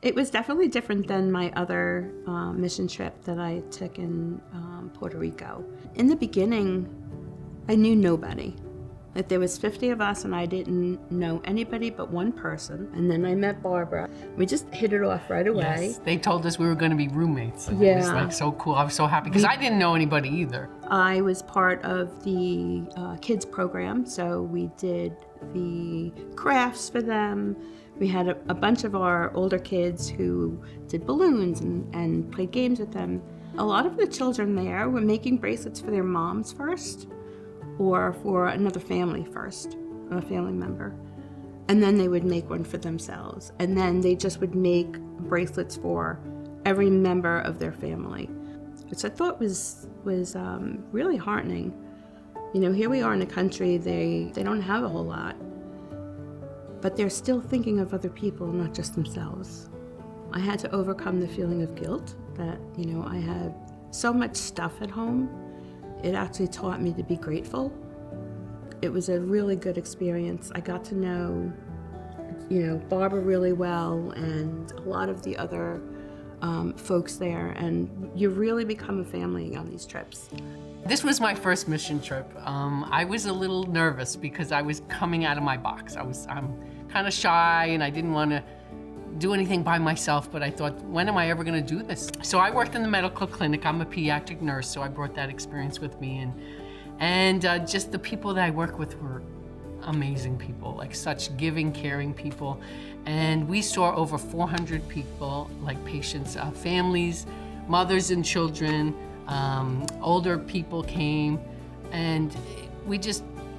It was definitely different than my other mission trip that I took in Puerto Rico. In the beginning, I knew nobody. Like there was 50 of us and I didn't know anybody but one person. And then I met Barbara. We just hit it off right away. Yes, they told us we were going to be roommates. And Yeah. It was like so cool. I was so happy because I didn't know anybody either. I was part of the kids program, so we did the crafts for them. We had a bunch of our older kids who did balloons and played games with them. A lot of the children there were making bracelets for their moms first, or for another family first, a family member. And then they would make one for themselves. And then they just would make bracelets for every member of their family, which I thought was really heartening. You know, here we are in a country, they don't have a whole lot, but they're still thinking of other people, not just themselves. I had to overcome the feeling of guilt that, you know, I had so much stuff at home. It actually taught me to be grateful. It was a really good experience. I got to know, you know, Barbara really well and a lot of the other folks there, and you really become a family on these trips. This was my first mission trip. I was a little nervous because I was coming out of my box. I'm kind of shy and I didn't want to do anything by myself, but I thought, when am I ever going to do this? So I worked in the medical clinic. I'm a pediatric nurse, so I brought that experience with me. And just the people that I work with were amazing people, like such giving, caring people. And we saw over 400 people, like patients, families, mothers and children, older people came, and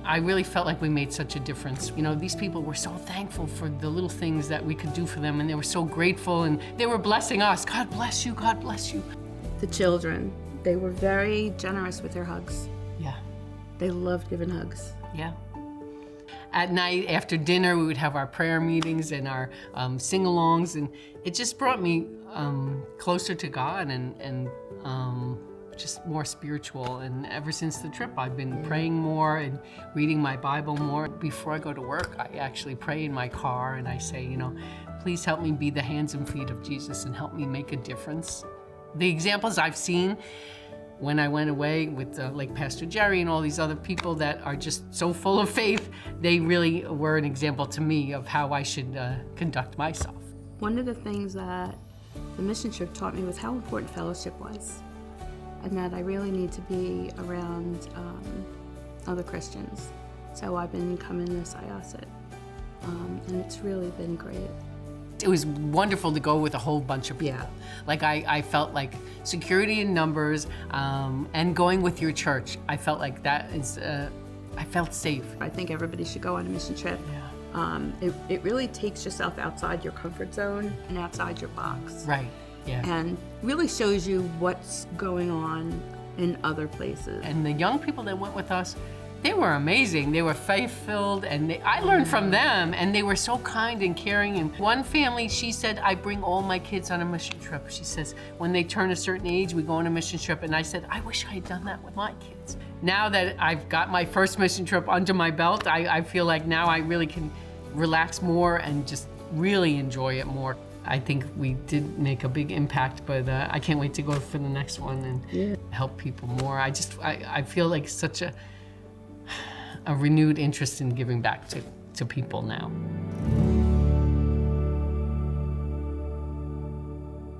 I really felt like we made such a difference. You know, these people were so thankful for the little things that we could do for them, and they were so grateful, and they were blessing us. God bless you, God bless you. The children, they were very generous with their hugs. Yeah. They loved giving hugs. Yeah. At night, after dinner, we would have our prayer meetings and our sing-alongs, and it just brought me closer to God and just more spiritual. And ever since the trip, I've been praying more and reading my Bible more. Before I go to work, I actually pray in my car and I say, you know, please help me be the hands and feet of Jesus and help me make a difference. The examples I've seen when I went away with like Pastor Jerry and all these other people that are just so full of faith, they really were an example to me of how I should conduct myself. One of the things that the mission trip taught me was how important fellowship was, and that I really need to be around other Christians. So I've been coming to Syosset, and it's really been great. It was wonderful to go with a whole bunch of people. Yeah. Like I felt like security in numbers, and going with your church, I felt like that is, I felt safe. I think everybody should go on a mission trip. Yeah. It really takes yourself outside your comfort zone and outside your box. Right, yeah. And really shows you what's going on in other places. And the young people that went with us, they were amazing. They were faith-filled, and I learned from them, and they were so kind and caring. And one family, she said, I bring all my kids on a mission trip. She says, when they turn a certain age, we go on a mission trip. And I said, I wish I had done that with my kids. Now that I've got my first mission trip under my belt, I feel like now I really can relax more and just really enjoy it more. I think we did make a big impact, but I can't wait to go for the next one and help people more. I feel like such a renewed interest in giving back to people now.